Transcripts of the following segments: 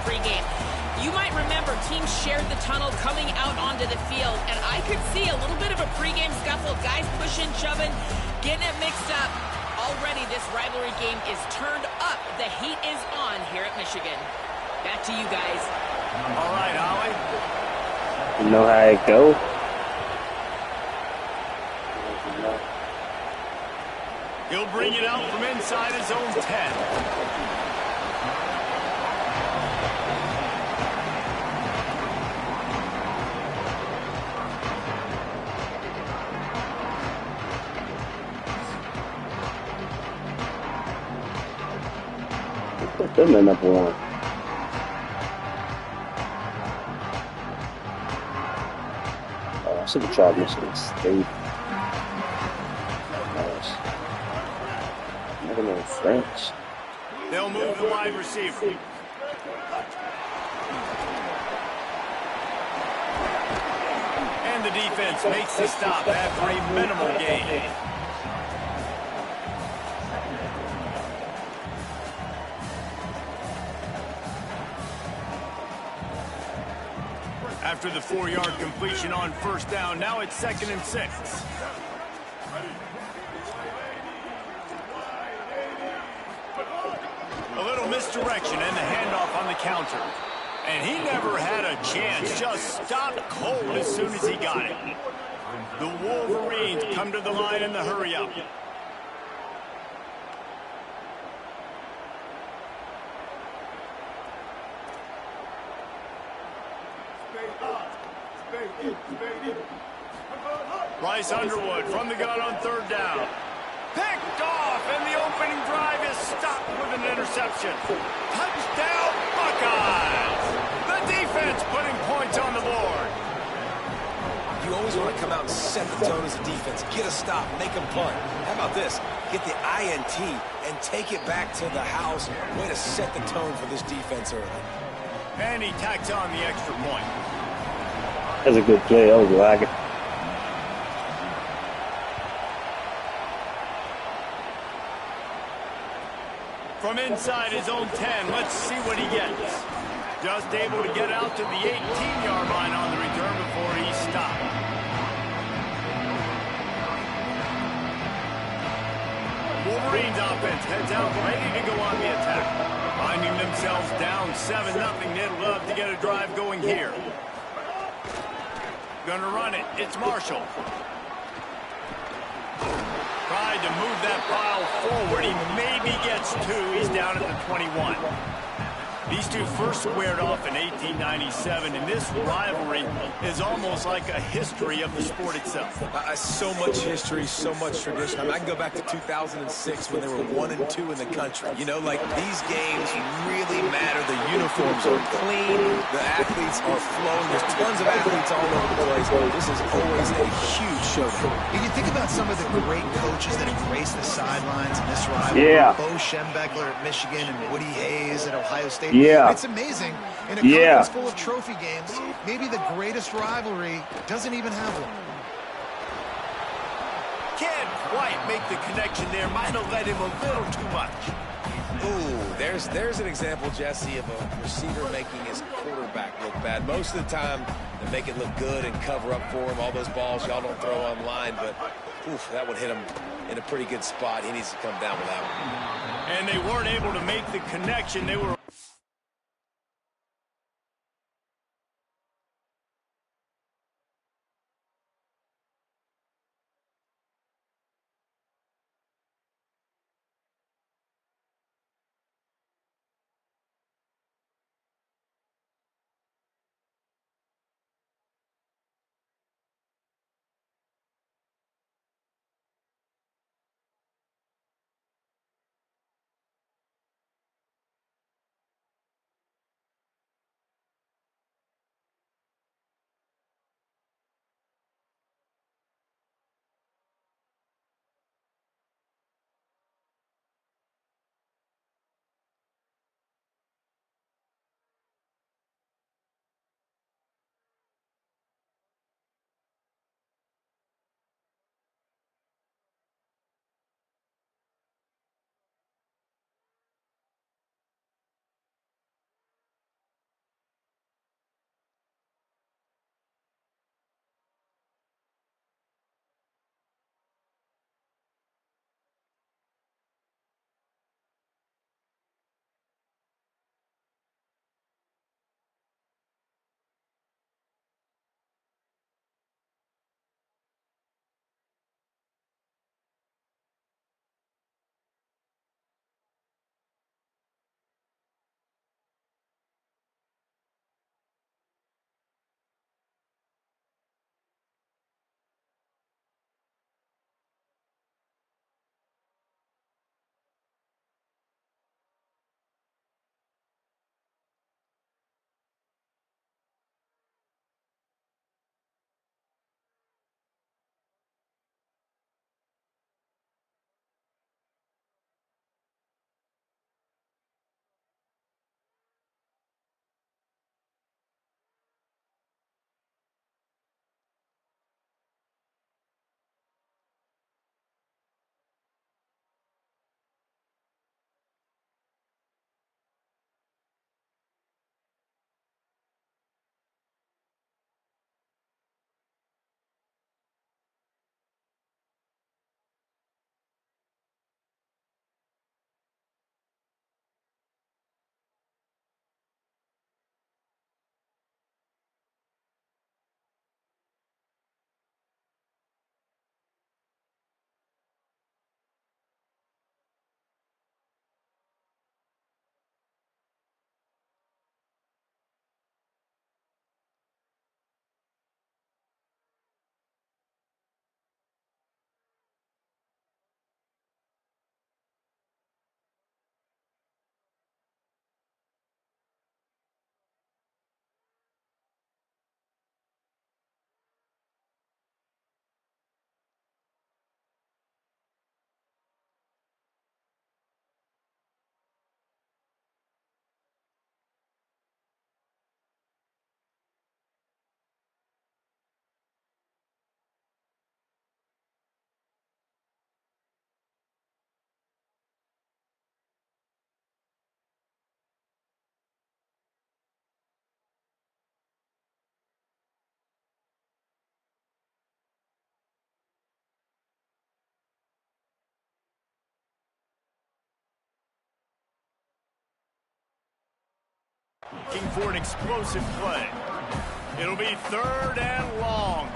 pregame. You might remember teams shared the tunnel coming out onto the field, and I could see a little bit of a pregame scuffle, guys pushing, shoving, getting it mixed up. Already this rivalry game is turned up. The heat is on here at Michigan. Back to you guys. All right, Ollie. You know how it goes. He'll bring it out from inside his own 10. Put them in number one. I should have tried Michigan State. Never know French. They'll move the wide receiver. And the defense makes the stop after a minimal gain. After the 4-yard completion on first down, now it's 2nd and 6. A little misdirection and the handoff on the counter. And he never had a chance, just stopped cold as soon as he got it. The Wolverines come to the line in the hurry-up. Bryce Underwood from the gun on 3rd down. Picked off, and the opening drive is stopped with an interception. Touchdown, Buckeyes! The defense putting points on the board. You always want to come out and set the tone as a defense. Get a stop, make them punt. How about this? Get the INT and take it back to the house. Way to set the tone for this defense early. And he tacks on the extra point. That's a good play. I was lagging. From inside his own 10, let's see what he gets. Just able to get out to the 18-yard line on the return before he stopped. Wolverines offense heads out ready to go on the attack. Finding themselves down 7-0, they'd love to get a drive going here. Gonna run it. It's Marshall. Tried to move that pile forward. He maybe gets 2. He's down at the 21. These two first squared off in 1897, and this rivalry is almost like a history of the sport itself. So much history, so much tradition. I mean, I can go back to 2006 when they were 1 and 2 in the country. You know, like these games really matter. The uniforms are clean. The athletes are flowing. There's tons of athletes all over the place. This is always a huge showdown. You think about some of the great coaches that have graced the sidelines in this rivalry. Yeah. Bo Schembechler at Michigan and Woody Hayes at Ohio State. Yeah. It's amazing. In a conference full of trophy games, maybe the greatest rivalry doesn't even have one. Can't quite make the connection there. Might have led him a little too much. Ooh, there's an example, Jesse, of a receiver making his quarterback look bad. Most of the time, they make it look good and cover up for him. All those balls y'all don't throw online, but oof, that would hit him in a pretty good spot. He needs to come down with that one. And they weren't able to make the connection. They were Looking for an explosive play. It'll be 3rd and long.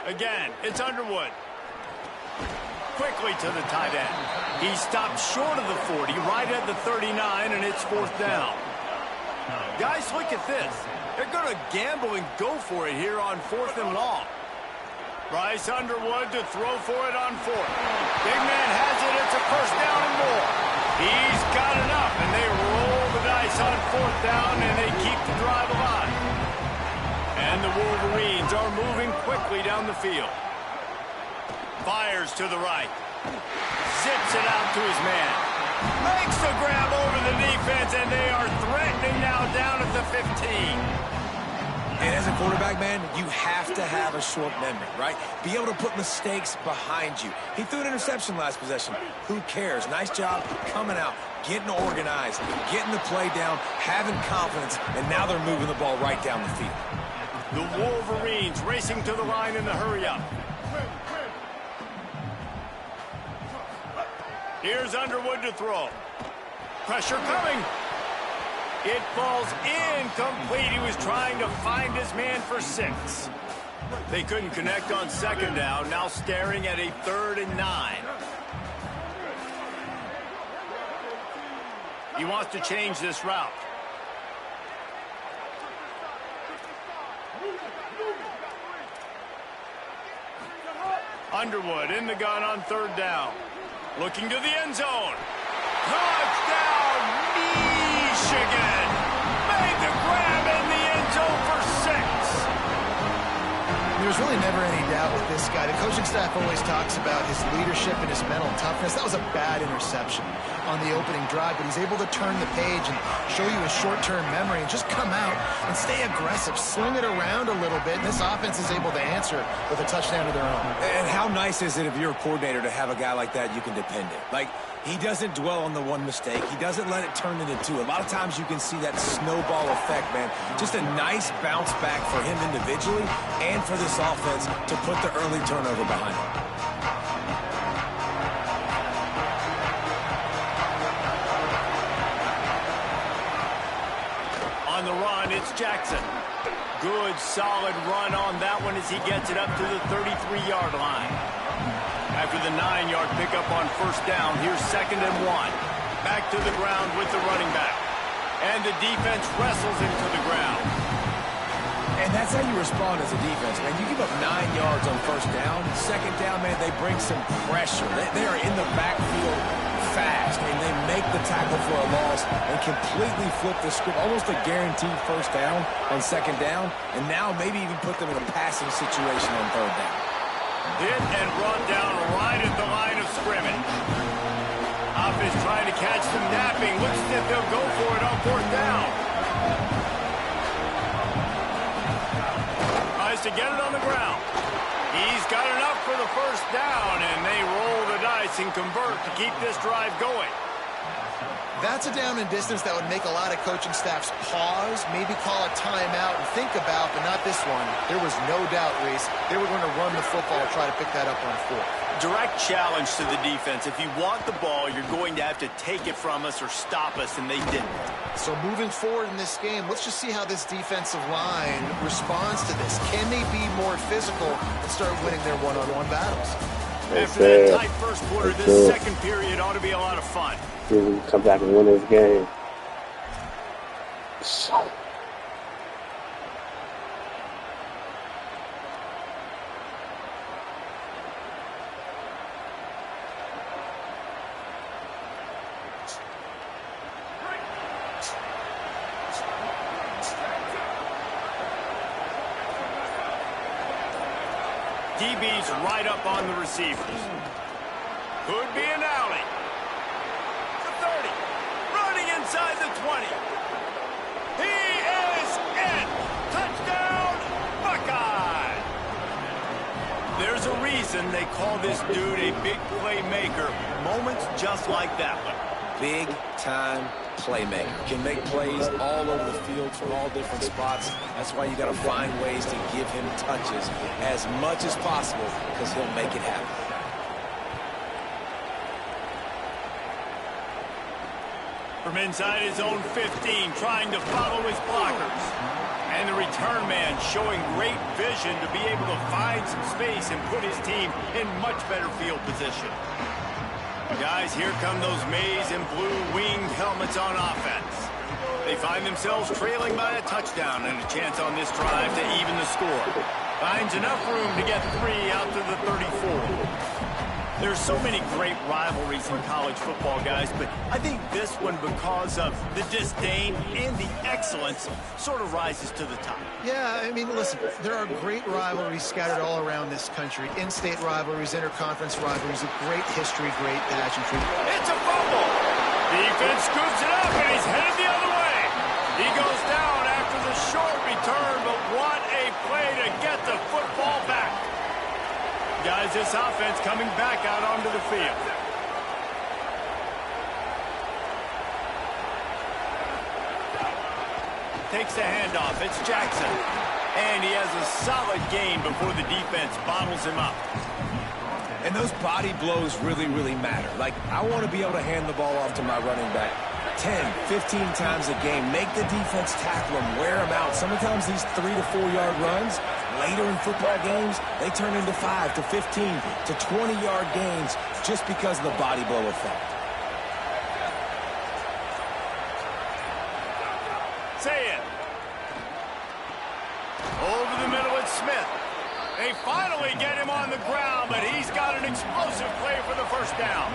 Again, it's Underwood. Quickly to the tight end. He stopped short of the 40, right at the 39, and it's 4th down. Guys, look at this. They're going to gamble and go for it here on 4th and long. Bryce Underwood to throw for it on 4th. Big man has it. It's a 1st down and more. He's got enough, and they roll the dice on 4th down, and they keep the drive alive. And the Wolverines are moving quickly down the field. Fires to the right. Zips it out to his man. Makes the grab over the defense, and they are threatening now down at the 15. And as a quarterback, man, you have to have a short memory, right? Be able to put mistakes behind you. He threw an interception last possession. Who cares? Nice job coming out, getting organized, getting the play down, having confidence, and now they're moving the ball right down the field. The Wolverines racing to the line in the hurry-up. Here's Underwood to throw. Pressure coming. It falls incomplete. He was trying to find his man for 6. They couldn't connect on 2nd down. Now staring at a 3rd and 9. He wants to change this route. Underwood in the gun on 3rd down. Looking to the end zone. Touchdown, Michigan. Made the grab in the end zone for 6. There's really never any doubt with this guy. The coaching staff always talks about his leadership and his mental toughness. That was a bad interception on the opening drive, but he's able to turn the page and show you his short-term memory and just come out and stay aggressive, sling it around a little bit, and this offense is able to answer with a touchdown of their own. And how nice is it if you're a coordinator to have a guy like that you can depend on? Like, he doesn't dwell on the one mistake. He doesn't let it turn into 2. A lot of times you can see that snowball effect, man. Just a nice bounce back for him individually and for this offense to put the early turnover behind him. On the run, it's Jackson. Good, solid run on that one as he gets it up to the 33-yard line. After the 9-yard pickup on 1st down, here's 2nd and 1. Back to the ground with the running back. And the defense wrestles him to the ground. And that's how you respond as a defense, man. You give up 9 yards on 1st down. 2nd down, man, they bring some pressure. They are in the backfield fast, and they make the tackle for a loss and completely flip the script. Almost a guaranteed 1st down on 2nd down, and now maybe even put them in a passing situation on 3rd down. Hit and brought down right at the line of scrimmage. Off is trying to catch them napping. Looks as if they'll go for it on 4th down. Tries to get it on the ground. He's got enough for the 1st down, and they roll the dice and convert to keep this drive going. That's a down and distance that would make a lot of coaching staffs pause, maybe call a timeout and think about, but not this one. There was no doubt, Reese, they were going to run the football, try to pick that up on 4th. Direct challenge to the defense. If you want the ball, you're going to have to take it from us or stop us, and they didn't. So moving forward in this game, let's just see how this defensive line responds to this. Can they be more physical and start winning their one-on-one battles? After that tight first quarter, this 2nd period ought to be a lot of fun. We come back and win this game. DB's right up on the receivers. Could be an alley. The 30. Running inside the 20. He is in. Touchdown, Buckeye. There's a reason they call this dude a big playmaker. Moments just like that one. Big-time playmaker. Can make plays all over the field from all different spots. That's why you got to find ways to give him touches as much as possible because he'll make it happen. From inside his own 15, trying to follow his blockers. And the return man showing great vision to be able to find some space and put his team in much better field position. Guys, here come those maize and blue winged helmets on offense. They find themselves trailing by a touchdown and a chance on this drive to even the score. Finds enough room to get 3 out to the 34. There's so many great rivalries in college football, guys, but I think this one, because of the disdain and the excellence, sort of rises to the top. Yeah, I mean, listen, there are great rivalries scattered all around this country. In-state rivalries, interconference rivalries, a great history, great pageantry. It's a fumble! Defense scoops it up, and he's headed the other way. He goes down after the short return, but what a play to get the football back. Guys, this offense coming back out onto the field. Takes the handoff. It's Jackson. And he has a solid gain before the defense bottles him up. And those body blows really, really matter. Like, I want to be able to hand the ball off to my running back 10, 15 times a game. Make the defense tackle them, wear them out. Sometimes these 3 to 4 yard runs, later in football games, they turn into 5 to 15 to 20 yard gains just because of the body blow effect. Say it. Over the middle, it's Smith. They finally get him on the ground, but he's got an explosive play for the first down.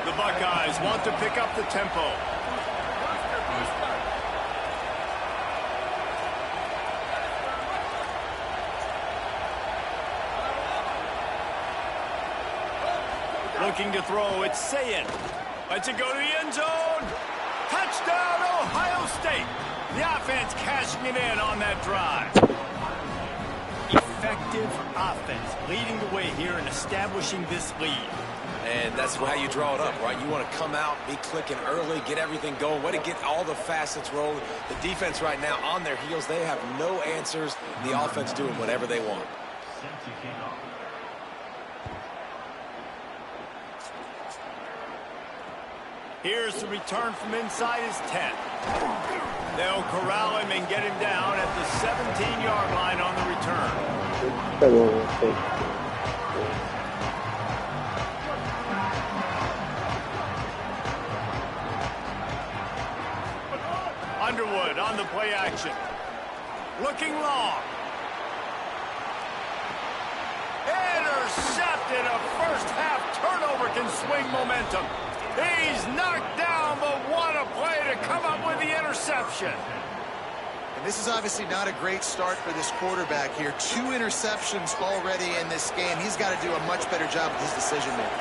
The Buckeyes want to pick up the tempo. Looking to throw, it's Sayin. Lets it go to the end zone. Touchdown, Ohio State. The offense cashing it in on that drive. Effective offense leading the way here and establishing this lead. And that's how you draw it up, right? You want to come out, be clicking early, get everything going, way to get all the facets rolling. The defense right now on their heels, they have no answers. The offense doing whatever they want. Here's the return from inside his 10. They'll corral him and get him down at the 17-yard line on the return. Underwood on the play action. Looking long. Intercepted. A first-half turnover can swing momentum. He's knocked down, but what a play to come up with the interception. And this is obviously not a great start for this quarterback here. 2 interceptions already in this game. He's got to do a much better job with his decision-making.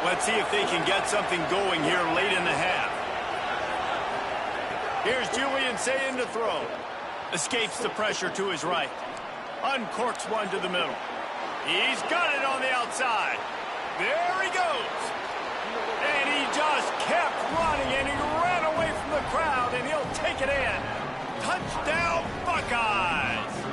Let's see if they can get something going here late in the half. Here's Julian Sayin to throw. Escapes the pressure to his right. Uncorks one to the middle. He's got it on the outside. There he goes. And he just kept running, and he ran away from the crowd, and he'll take it in. Touchdown, Buckeyes!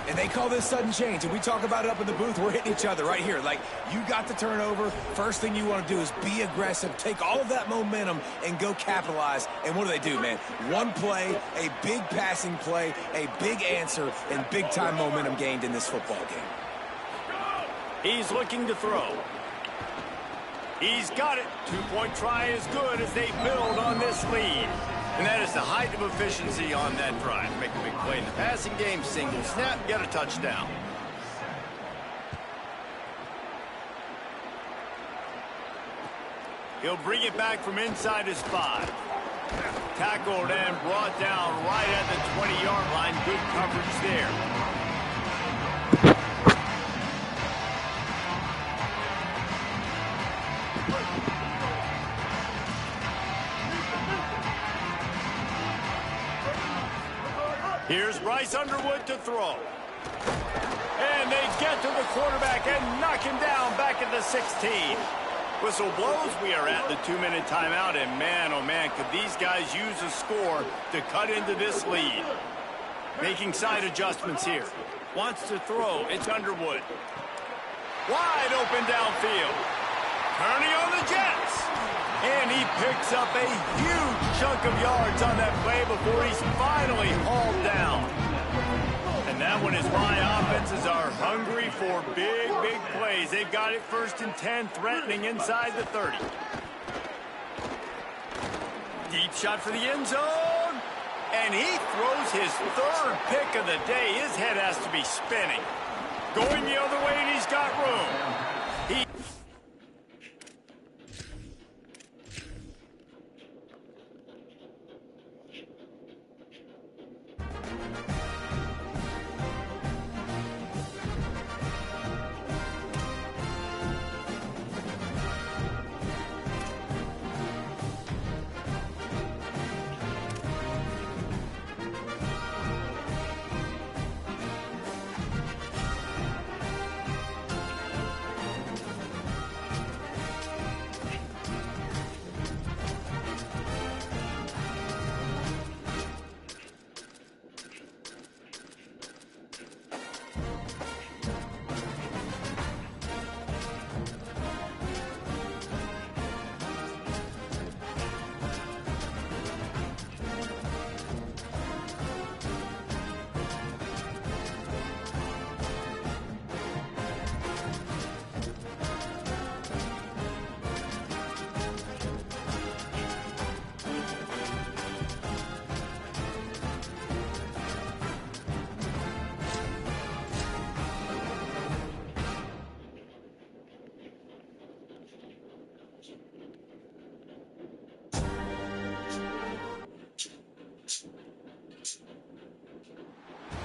And they call this sudden change, and we talk about it up in the booth. We're hitting each other right here. Like, you got the turnover. First thing you want to do is be aggressive, take all of that momentum, and go capitalize. And what do, man? One play, a big passing play, a big answer, and big-time momentum gained in this football game. He's looking to throw. He's got it. 2-point try is good as they build on this lead. And that is the height of efficiency on that drive. Make a big play in the passing game, single snap, get a touchdown. He'll bring it back from inside his 5. Tackled and brought down right at the 20-yard line. Good coverage there. Here's Bryce Underwood to throw. And they get to the quarterback and knock him down back at the 16. Whistle blows. We are at the 2-minute timeout. And man, oh man, could these guys use a score to cut into this lead. Making side adjustments here. Wants to throw. It's Underwood. Wide open downfield. Turning on the Jets. And he picks up a huge chunk of yards on that play before he's finally hauled down. And that one is why offenses are hungry for big, big plays. They've got it 1st and 10, threatening inside the 30. Deep shot for the end zone. And he throws his 3rd pick of the day. His head has to be spinning. Going the other way, and he's got room.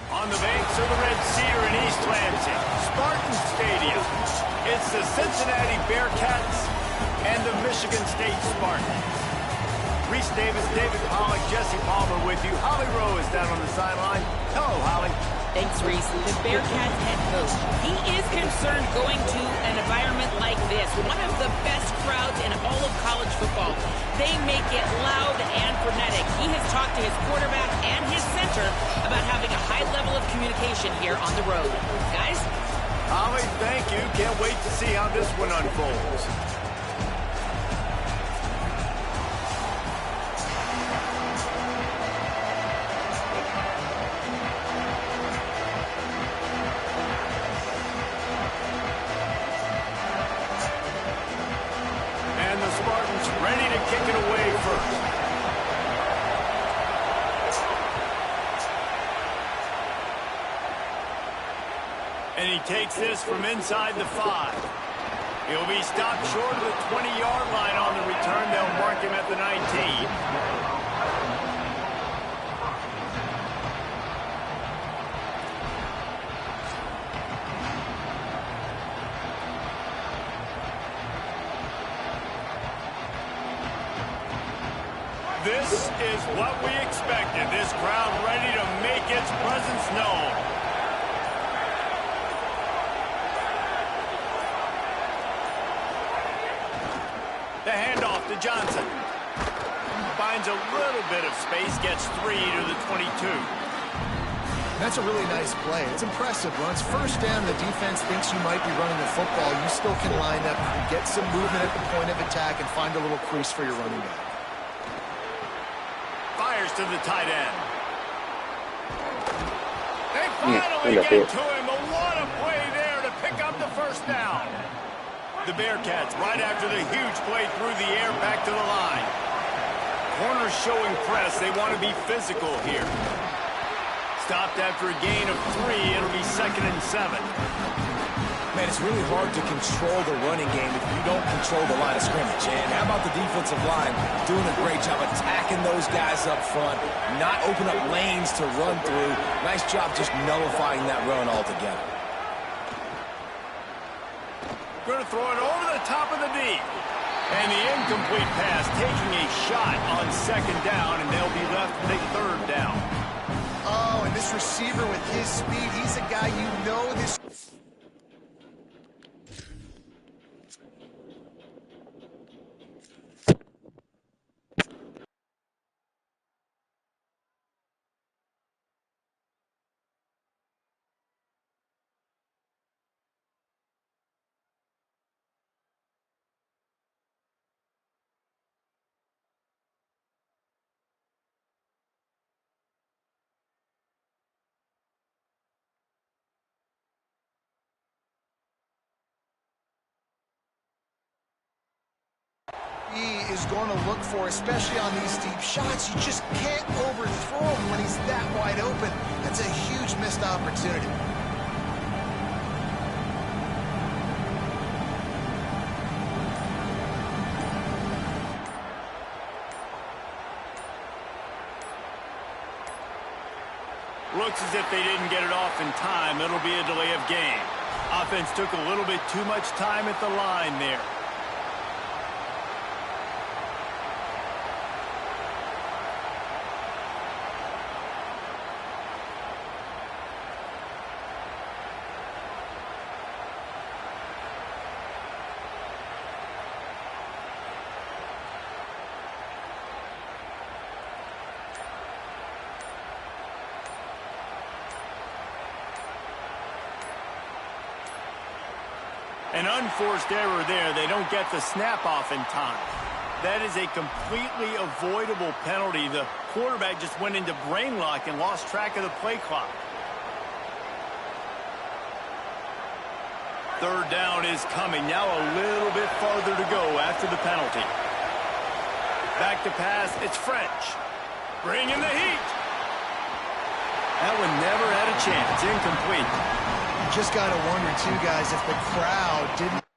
On the banks of the Red Cedar in East Lansing, Spartan Stadium. It's the Cincinnati Bearcats and the Michigan State Spartans. Reese Davis, David Pollock, Jesse Palmer with you. Holly Rowe is down on the sideline. Hello, Holly. Thanks, Reese. The Bearcats head coach, he is concerned going to an environment like this, one of the best crowds in all of college football. They make it loud and frenetic. He has talked to his quarterback and his center about having a high level of communication here on the road. Guys? Holly, thank you. Can't wait to see how this one unfolds. Ready to kick it away first. And he takes this from inside the 5. He'll be stopped short of the 20-yard line on the return. They'll mark him at the 19. This is what we expected. This crowd ready to make its presence known. The handoff to Johnson. Finds a little bit of space, gets 3 to the 22. That's a really nice play. It's impressive. When it's 1st down, the defense thinks you might be running the football. You still can line up and get some movement at the point of attack and find a little crease for your running back. Fires to the tight end. They finally get to him, but what a play there to pick up the 1st down. The Bearcats, right after the huge play through the air, back to the line. Corners showing press. They want to be physical here. Stopped after a gain of 3. It'll be 2nd and 7. Man, it's really hard to control the running game if you don't control the line of scrimmage. And how about the defensive line doing a great job attacking those guys up front, not open up lanes to run through. Nice job just nullifying that run altogether. Going to throw it over the top of the deep. And the incomplete pass taking a shot on 2nd down, and they'll be left with a 3rd down. Oh, and this receiver with his speed, he's a guy you know this... He is going to look for, especially on these deep shots. You just can't overthrow him when he's that wide open. That's a huge missed opportunity. Looks as if they didn't get it off in time. It'll be a delay of game. Offense took a little bit too much time at the line there. An unforced error there. They don't get the snap off in time. That is a completely avoidable penalty. The quarterback just went into brain lock and lost track of the play clock. Third down is coming. Now a little bit farther to go after the penalty. Back to pass. It's French. Bring in the heat. That one never had a chance. Incomplete. You just got to wonder, too, guys, if the crowd didn't